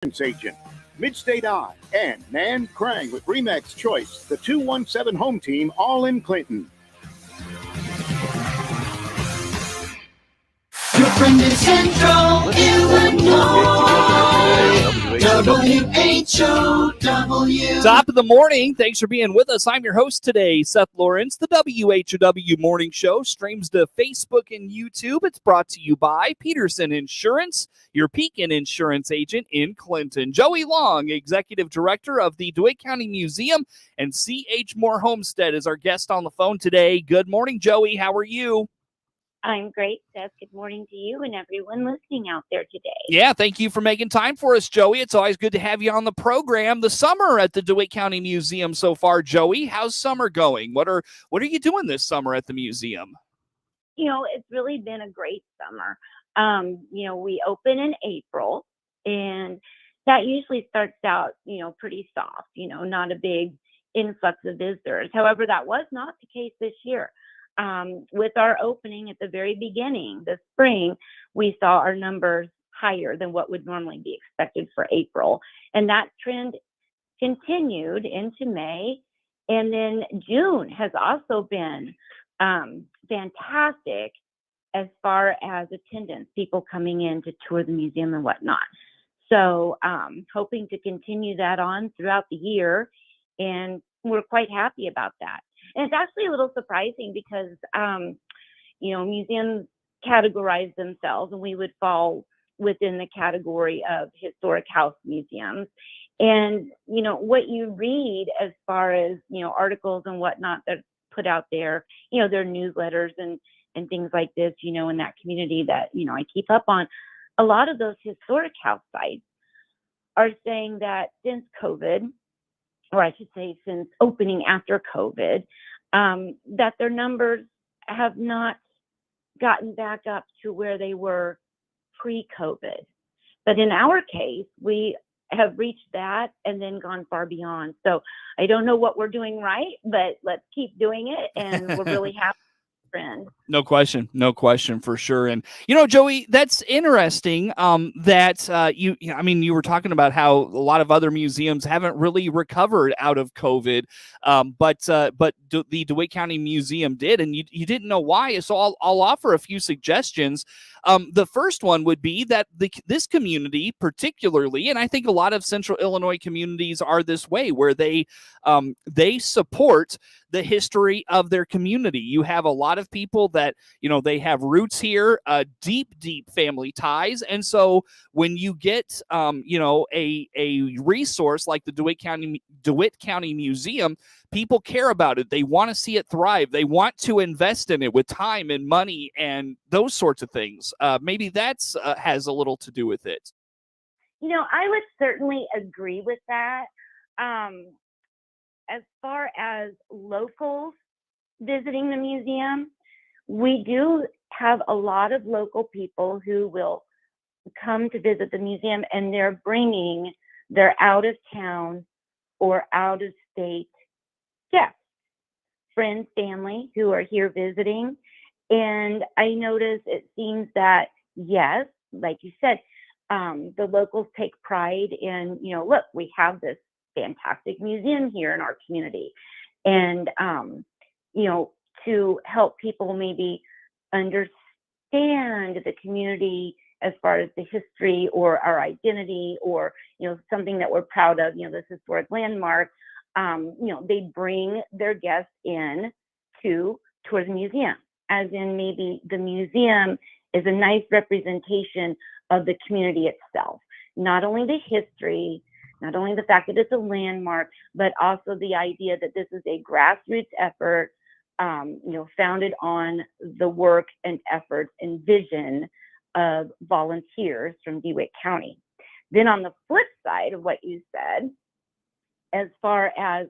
Agent, Midstate Eye, and Nan Krang with Remax Choice, the 217 Home Team, all in Clinton. Your friend in Central Illinois, WHOW. Top of the morning. Thanks for being with us. I'm your host today, Seth Lawrence. The WHOW Morning Show streams to Facebook and YouTube. It's brought to you by Peterson Insurance, your Pekin insurance agent in Clinton. Joey Long, Executive Director of the DeWitt County Museum, and C.H. Moore Homestead is our guest on the phone today. Good morning, Joey. How are you? I'm great, Seth. Good morning to you and everyone listening out there today. Yeah, thank you for making time for us, Joey. It's always good to have you on the program. The summer at the DeWitt County Museum so far, Joey. How's summer going? What are you doing this summer at the museum? It's really been a great summer. We open in April, and that usually starts out, pretty soft, not a big influx of visitors. However, that was not the case this year. With our opening at the very beginning, this spring, we saw our numbers higher than what would normally be expected for April. And that trend continued into May. And then June has also been fantastic as far as attendance, people coming in to tour the museum and whatnot. So hoping to continue that on throughout the year. And we're quite happy about that. And it's actually a little surprising because, museums categorize themselves, and we would fall within the category of historic house museums. And, what you read as far as, articles and whatnot that put out there, their newsletters and things like this, in that community that, I keep up on, a lot of those historic house sites are saying that since COVID, or I should say since opening after COVID, that their numbers have not gotten back up to where they were pre-COVID. But in our case, we have reached that and then gone far beyond. So I don't know what we're doing right, but let's keep doing it. And we're really happy. Friend. No question for sure. And Joey, that's interesting. You were talking about how a lot of other museums haven't really recovered out of COVID, but the DeWitt County Museum did, and you didn't know why. So I'll offer a few suggestions. The first one would be that this community, particularly, and I think a lot of Central Illinois communities are this way, where they support the history of their community. You have a lot of people that, they have roots here, deep family ties. And so when you get, a resource like the DeWitt County Museum, people care about it. They want to see it thrive. They want to invest in it with time and money and those sorts of things. Maybe that's has a little to do with it. I would certainly agree with that. As far as locals visiting the museum, we do have a lot of local people who will come to visit the museum, and they're bringing their out-of-town or out-of-state guests, friends, family who are here visiting. And I notice it seems that, yes, like you said, the locals take pride in, look, we have this fantastic museum here in our community. And, to help people maybe understand the community as far as the history or our identity or, something that we're proud of, this historic landmark, they bring their guests in to tour the museum, as in maybe the museum is a nice representation of the community itself, not only the history, not only the fact that it's a landmark, but also the idea that this is a grassroots effort, founded on the work and efforts and vision of volunteers from DeWitt County. Then on the flip side of what you said, as far as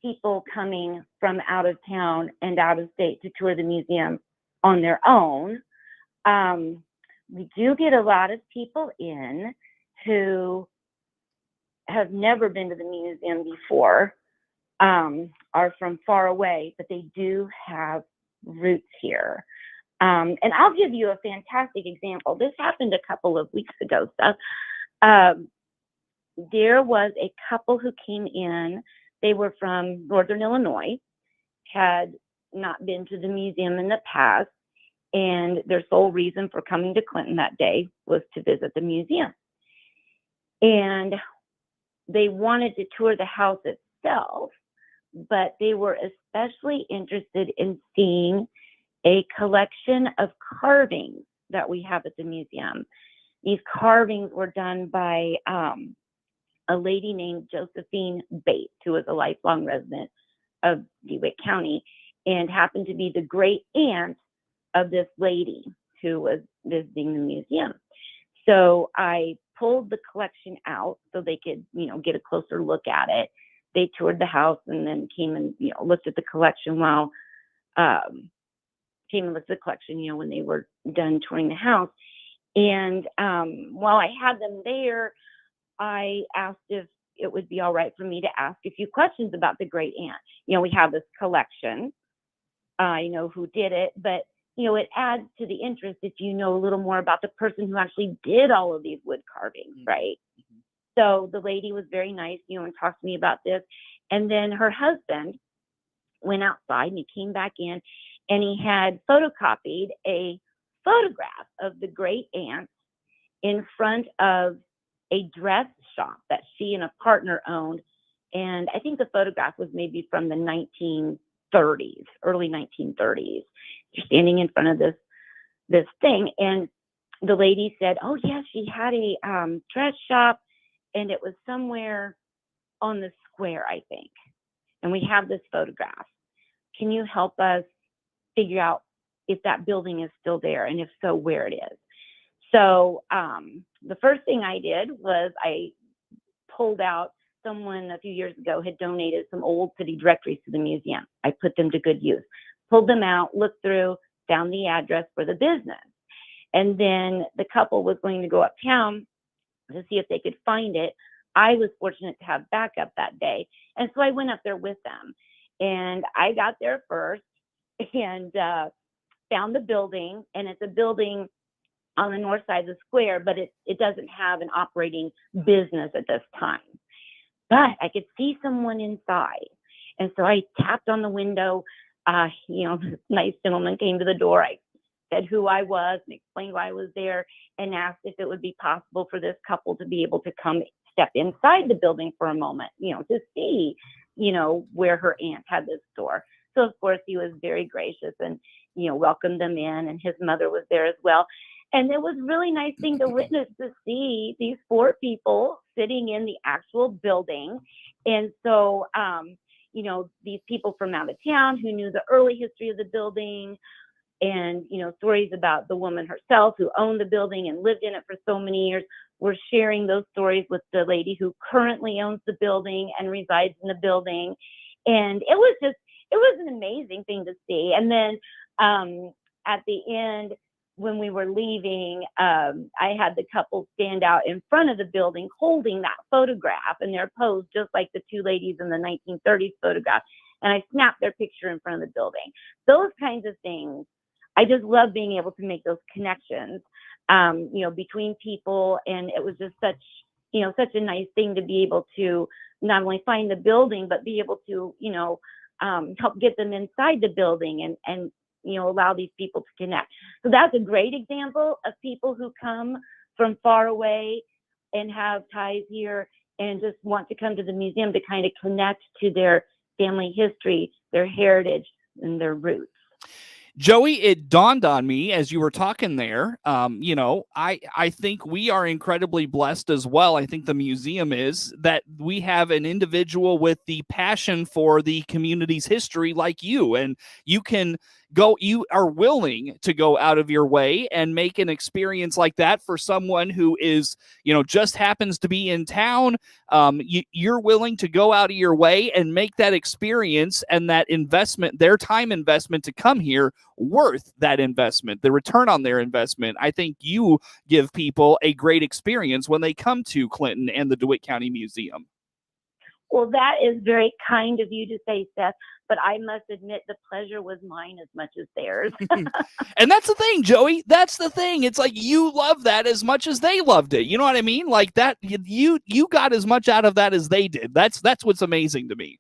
people coming from out of town and out of state to tour the museum on their own, we do get a lot of people in who have never been to the museum before, are from far away, but they do have roots here. And I'll give you a fantastic example. This happened a couple of weeks ago, Seth. there was a couple who came in. They were from Northern Illinois, had not been to the museum in the past, and their sole reason for coming to Clinton that day was to visit the museum. And they wanted to tour the house itself, but they were especially interested in seeing a collection of carvings that we have at the museum. These carvings were done by a lady named Josephine Bates, who was a lifelong resident of DeWitt County and happened to be the great aunt of this lady who was visiting the museum. So I pulled the collection out so they could, get a closer look at it. They toured the house and then came and, looked at the collection when they were done touring the house. And while I had them there, I asked if it would be all right for me to ask a few questions about the great aunt. We have this collection. I know who did it, but it adds to the interest if you know a little more about the person who actually did all of these wood carvings, right? Mm-hmm. So the lady was very nice, and talked to me about this. And then her husband went outside and he came back in and he had photocopied a photograph of the great aunt in front of a dress shop that she and a partner owned. And I think the photograph was maybe from the 1930s, early 1930s. You're standing in front of this thing. And the lady said, oh, yes, she had a dress shop and it was somewhere on the square, I think. And we have this photograph. Can you help us figure out if that building is still there, and if so, where it is? So the first thing I did was I pulled out, someone a few years ago had donated some old city directories to the museum. I put them to good use, pulled them out, looked through, found the address for the business. And then the couple was going to go uptown to see if they could find it. I was fortunate to have backup that day. And so I went up there with them. And I got there first and found the building. And it's a building on the north side of the square, but it doesn't have an operating business at this time. But I could see someone inside. And so I tapped on the window. This nice gentleman came to the door. I said who I was and explained why I was there and asked if it would be possible for this couple to be able to come step inside the building for a moment, to see, where her aunt had this store. So of course he was very gracious and, welcomed them in, and his mother was there as well. And it was a really nice thing to witness, to see these four people sitting in the actual building. And so, these people from out of town who knew the early history of the building and, stories about the woman herself who owned the building and lived in it for so many years, were sharing those stories with the lady who currently owns the building and resides in the building. And it was an amazing thing to see. And then at the end, when we were leaving, I had the couple stand out in front of the building holding that photograph, and they're posed just like the two ladies in the 1930s photograph. And I snapped their picture in front of the building. Those kinds of things, I just love being able to make those connections, between people. And it was just such a nice thing to be able to not only find the building, but be able to, help get them inside the building and allow these people to connect. So that's a great example of people who come from far away and have ties here and just want to come to the museum to kind of connect to their family history, their heritage, and their roots. Joey, it dawned on me as you were talking there. I think we are incredibly blessed as well. I think the museum is, that we have an individual with the passion for the community's history like you, and you are willing to go out of your way and make an experience like that for someone who is, just happens to be in town. You're willing to go out of your way and make that experience and that investment, their time investment to come here, worth that investment, the return on their investment. I think you give people a great experience when they come to Clinton and the DeWitt County Museum. Well, that is very kind of you to say, Seth. but I must admit the pleasure was mine as much as theirs. And that's the thing, Joey. That's the thing. It's like you love that as much as they loved it. You know what I mean? Like that, you got as much out of that as they did. That's what's amazing to me.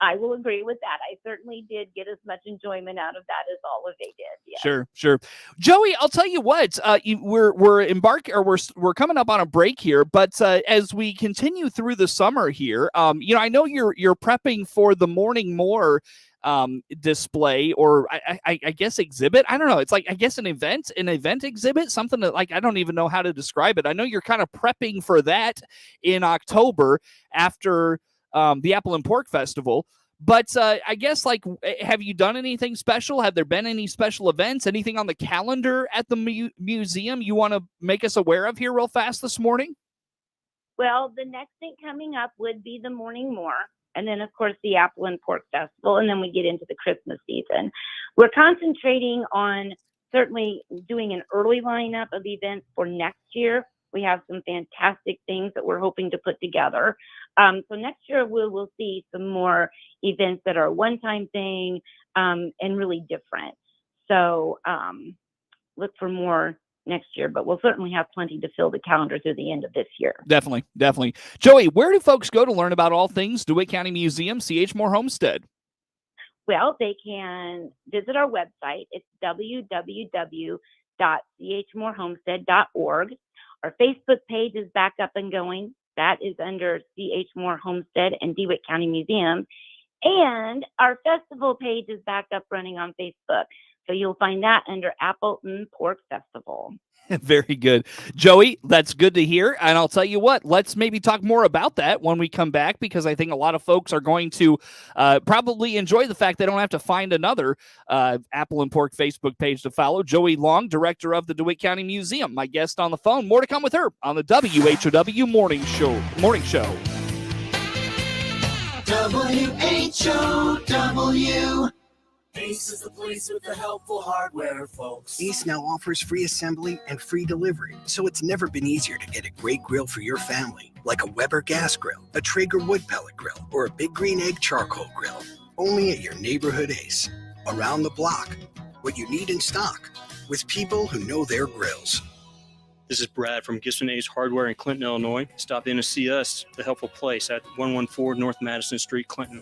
I will agree with that. I certainly did get as much enjoyment out of that as all of they did. Yes. Sure. Joey, I'll tell you what. We're coming up on a break here, but as we continue through the summer here, I know you're prepping for the Morning More display, or I guess exhibit. I don't know. It's like, I guess an event exhibit, something that, like, I don't even know how to describe it. I know you're kind of prepping for that in October after the Apple and Pork Festival. But I guess, like, have you done anything special? Have there been any special events, anything on the calendar at the museum you want to make us aware of here real fast this morning? Well, the next thing coming up would be the Morning More. And then, of course, the Apple and Pork Festival. And then we get into the Christmas season. We're concentrating on certainly doing an early lineup of events for next year. We have some fantastic things that we're hoping to put together. So next year, we'll see some more events that are a one-time thing and really different. So look for more next year, but we'll certainly have plenty to fill the calendar through the end of this year. Definitely. Joey, where do folks go to learn about all things DeWitt County Museum, C.H. Moore Homestead? Well, they can visit our website. It's www.chmorehomestead.org. Our Facebook page is back up and going. That is under C.H. Moore Homestead and DeWitt County Museum. And our festival page is back up running on Facebook. So you'll find that under Apple and Pork Festival. Very good. Joey, that's good to hear. And I'll tell you what, let's maybe talk more about that when we come back, because I think a lot of folks are going to probably enjoy the fact they don't have to find another Apple and Pork Facebook page to follow. Joey Long, director of the DeWitt County Museum, my guest on the phone. More to come with her on the WHOW Morning Show. WHOW. Ace is the place with the helpful hardware, folks. Ace now offers free assembly and free delivery, so it's never been easier to get a great grill for your family, like a Weber gas grill, a Traeger wood pellet grill, or a Big Green Egg charcoal grill. Only at your neighborhood Ace. Around the block, what you need in stock, with people who know their grills. This is Brad from Gibson Ace Hardware in Clinton, Illinois. Stop in to see us, The Helpful Place, at 114 North Madison Street, Clinton.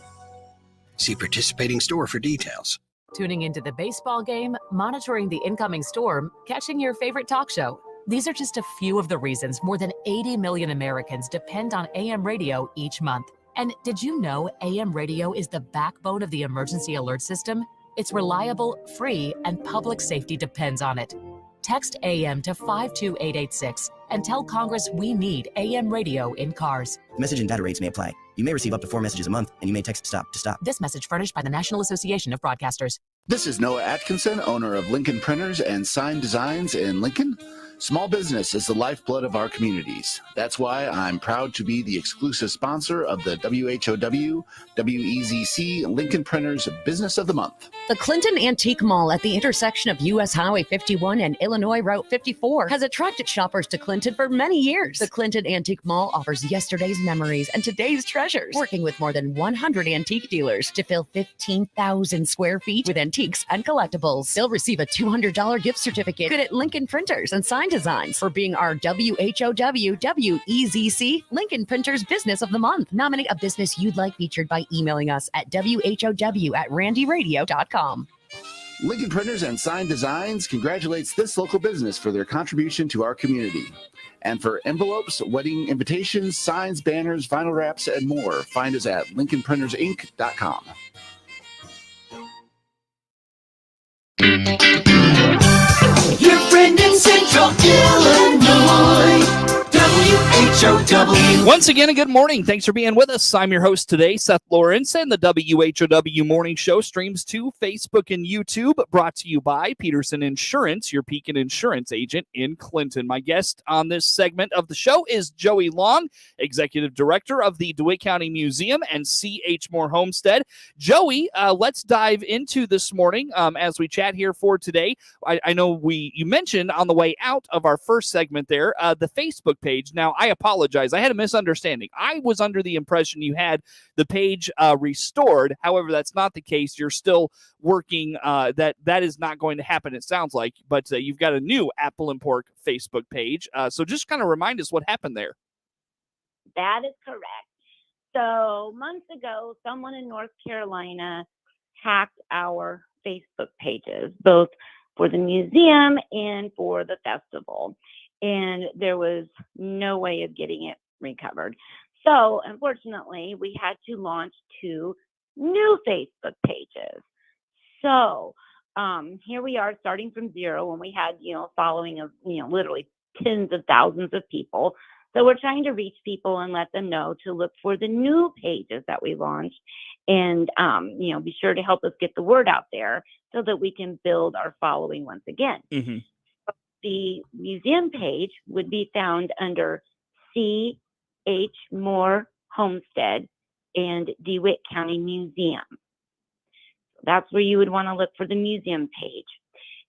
See participating store for details. Tuning into the baseball game, monitoring the incoming storm, catching your favorite talk show. These are just a few of the reasons more than 80 million Americans depend on AM radio each month. And did you know AM radio is the backbone of the emergency alert system? It's reliable, free, and public safety depends on it. Text AM to 52886 and tell Congress we need AM radio in cars. Message and data rates may apply. You may receive up to 4 messages a month, and you may text STOP to stop. This message furnished by the National Association of Broadcasters. This is Noah Atkinson, owner of Lincoln Printers and Sign Designs in Lincoln. Small business is the lifeblood of our communities. That's why I'm proud to be the exclusive sponsor of the WHOW WEZC Lincoln Printers Business of the Month. The Clinton Antique Mall at the intersection of U.S. Highway 51 and Illinois Route 54 has attracted shoppers to Clinton for many years. The Clinton Antique Mall offers yesterday's memories and today's treasures, working with more than 100 antique dealers to fill 15,000 square feet with antiques and collectibles. They'll receive a $200 gift certificate at Lincoln Printers and Sign Designs for being our WHOW WEZC Lincoln Printers Business of the Month. Nominate a business you'd like featured by emailing us at WHOW@randyradio.com. Lincoln Printers and Sign Designs congratulates this local business for their contribution to our community. And for envelopes, wedding invitations, signs, banners, vinyl wraps, and more, find us at LincolnPrintersInc.com. Your friend in Central Illinois, WHOW. Once again, a good morning. Thanks for being with us. I'm your host today, Seth Lawrence, and the WHOW Morning Show streams to Facebook and YouTube, brought to you by Peterson Insurance, your Pekin Insurance agent in Clinton. My guest on this segment of the show is Joey Long, Executive Director of the DeWitt County Museum and C.H. Moore Homestead. Joey, let's dive into this morning as we chat here for today. I know you mentioned on the way out of our first segment there, the Facebook page. Now, I apologize. apologize. I had a misunderstanding. I was under the impression you had the page restored. However, that's not the case. You're still working. That is not going to happen, it sounds like. But you've got a new Apple and Pork Facebook page. So just kind of remind us what happened there. That is correct. So months ago, someone in North Carolina hacked our Facebook pages, both for the museum and for the festival. And there was no way of getting it recovered. So unfortunately, we had to launch 2 new Facebook pages. So here we are starting from zero when we had, a following of, literally tens of thousands of people. So we're trying to reach people and let them know to look for the new pages that we launched and, be sure to help us get the word out there so that we can build our following once again. Mm-hmm. The museum page would be found under C.H. Moore Homestead and DeWitt County Museum. That's where you would want to look for the museum page.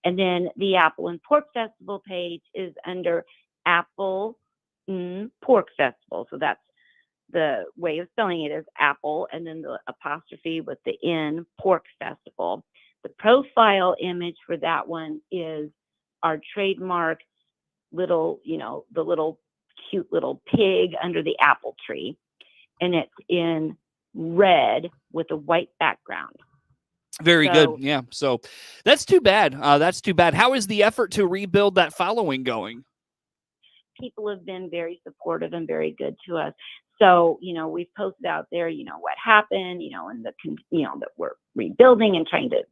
And then the Apple and Pork Festival page is under Apple Pork Festival. So that's the way of spelling it is Apple and then the apostrophe with the N, Pork Festival. The profile image for that one is our trademark little, the little cute little pig under the apple tree. And it's in red with a white background. Very good. Yeah. So that's too bad. That's too bad. How is the effort to rebuild that following going? People have been very supportive and very good to us. So, we've posted out there, what happened, and that we're rebuilding and trying to,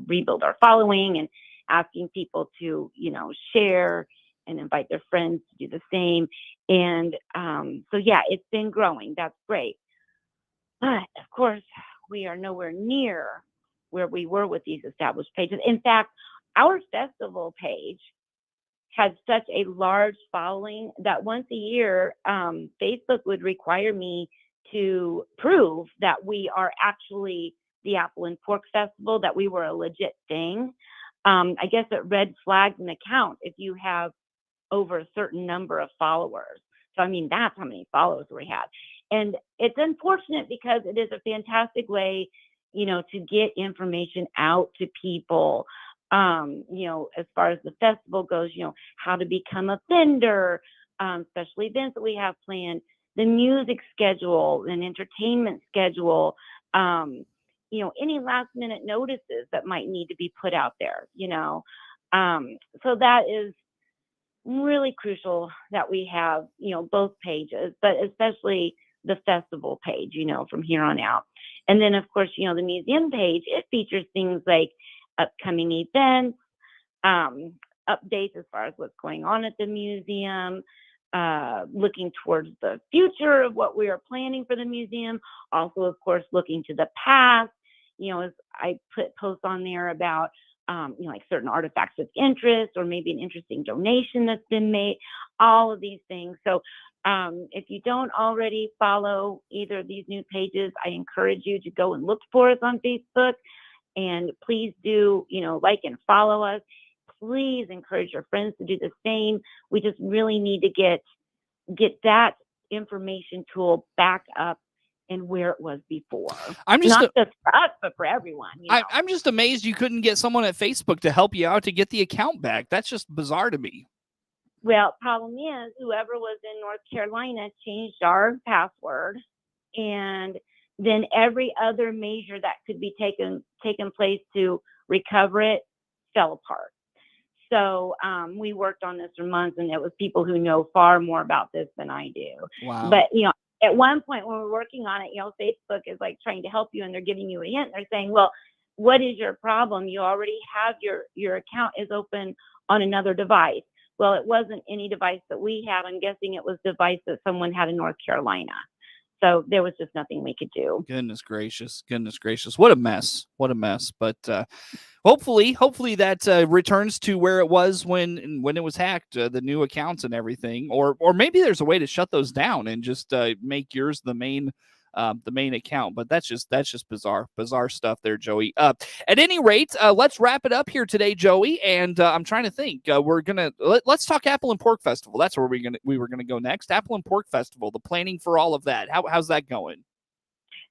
rebuild our following and asking people to, share and invite their friends to do the same. And so, yeah, it's been growing. That's great. But of course, we are nowhere near where we were with these established pages. In fact, our festival page had such a large following that once a year, Facebook would require me to prove that we are actually the Apple and Pork Festival, that we were a legit thing. I guess it red flags an account if you have over a certain number of followers. So, that's how many followers we had. And it's unfortunate because it is a fantastic way, to get information out to people. As far as the festival goes, how to become a vendor, special events that we have planned, the music schedule and entertainment schedule, any last minute notices that might need to be put out there, so that is really crucial that we have, both pages, but especially the festival page, from here on out. And then of course, the museum page, it features things like upcoming events, updates as far as what's going on at the museum, looking towards the future of what we are planning for the museum. Also, of course, looking to the past, as I put posts on there about, like certain artifacts of interest or maybe an interesting donation that's been made, all of these things. So if you don't already follow either of these new pages, I encourage you to go and look for us on Facebook. And please do, like and follow us. Please encourage your friends to do the same. We just really need to get that information tool back up and where it was before. Not just for us, but for everyone. I'm just amazed you couldn't get someone at Facebook to help you out to get the account back. That's just bizarre to me. Well, problem is, whoever was in North Carolina changed our password, and then every other measure that could be taken place to recover it fell apart. So we worked on this for months, and it was people who know far more about this than I do. Wow. But, at one point when we're working on it, Facebook is like trying to help you, and they're giving you a hint. They're saying, well, what is your problem? You already have your account is open on another device. Well, it wasn't any device that we had. I'm guessing it was a device that someone had in North Carolina. So there was just nothing we could do. Goodness gracious. What a mess. But hopefully that returns to where it was when it was hacked, the new accounts and everything. Or maybe there's a way to shut those down and just make yours the main the main account. But that's just bizarre stuff there, Joey. At any rate, let's wrap it up here today, Joey. And I'm trying to think. We're gonna let's talk Apple and Pork Festival. That's where we were gonna go next. Apple and Pork Festival. The planning for all of that. How's that going?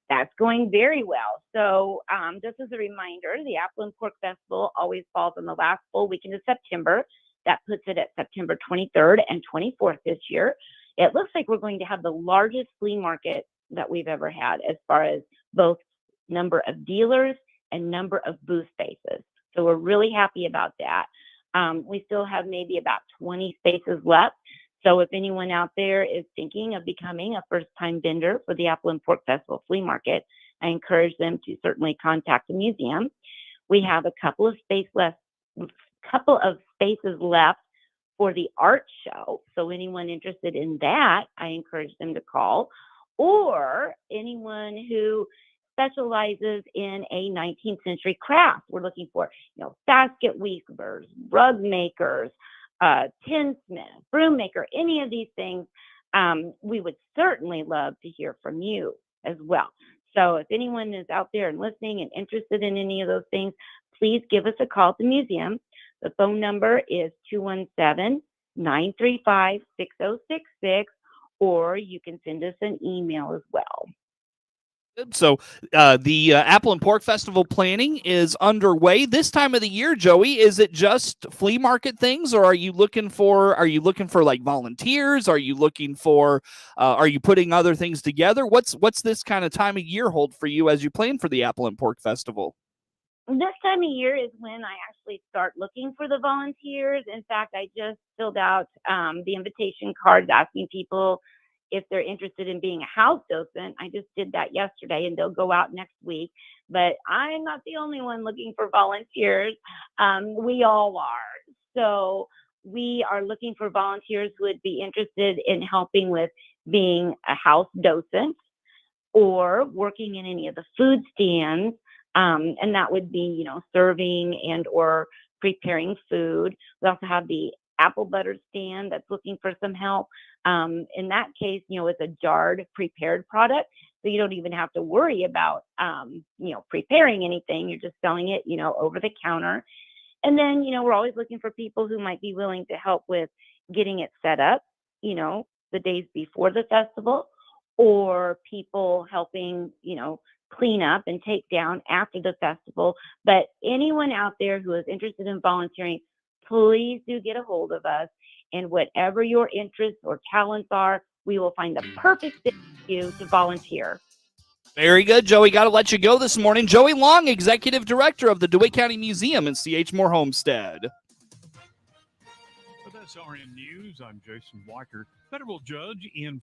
That's going very well. So just as a reminder, the Apple and Pork Festival always falls on the last full weekend of September. That puts it at September 23rd and 24th this year. It looks like we're going to have the largest flea market that we've ever had as far as both number of dealers and number of booth spaces. So we're really happy about that. We still have maybe about 20 spaces left. So if anyone out there is thinking of becoming a first-time vendor for the Apple and Pork Festival Flea Market, I encourage them to certainly contact the museum. We have a couple of spaces left for the art show. So anyone interested in that, I encourage them to call. Or anyone who specializes in a 19th century craft. We're looking for, basket weavers, rug makers, tinsmith, broom maker, any of these things. We would certainly love to hear from you as well. So if anyone is out there and listening and interested in any of those things, please give us a call at the museum. The phone number is 217-935-6066, or you can send us an email as well. So the Apple and Pork Festival planning is underway this time of the year. Joey, is it just flea market things, or are you looking for like volunteers? Are you looking for are you putting other things together? What's this kind of time of year hold for you as you plan for the Apple and Pork Festival? This time of year is when I actually start looking for the volunteers. In fact, I just filled out the invitation cards asking people if they're interested in being a house docent. I just did that yesterday, and they'll go out next week. But I'm not the only one looking for volunteers. We all are. So we are looking for volunteers who would be interested in helping with being a house docent or working in any of the food stands. And that would be, serving and or preparing food. We also have the apple butter stand that's looking for some help. In that case, it's a jarred prepared product. So you don't even have to worry about, preparing anything. You're just selling it, over the counter. And then, we're always looking for people who might be willing to help with getting it set up, the days before the festival, or people helping, clean up and take down after the festival. But anyone out there who is interested in volunteering, please do get a hold of us. And whatever your interests or talents are, we will find the perfect fit for you to volunteer. Very good, Joey. Got to let you go this morning. Joey Long, Executive Director of the DeWitt County Museum in C.H. Moore Homestead. With SRN News, I'm Jason Walker. Federal judge in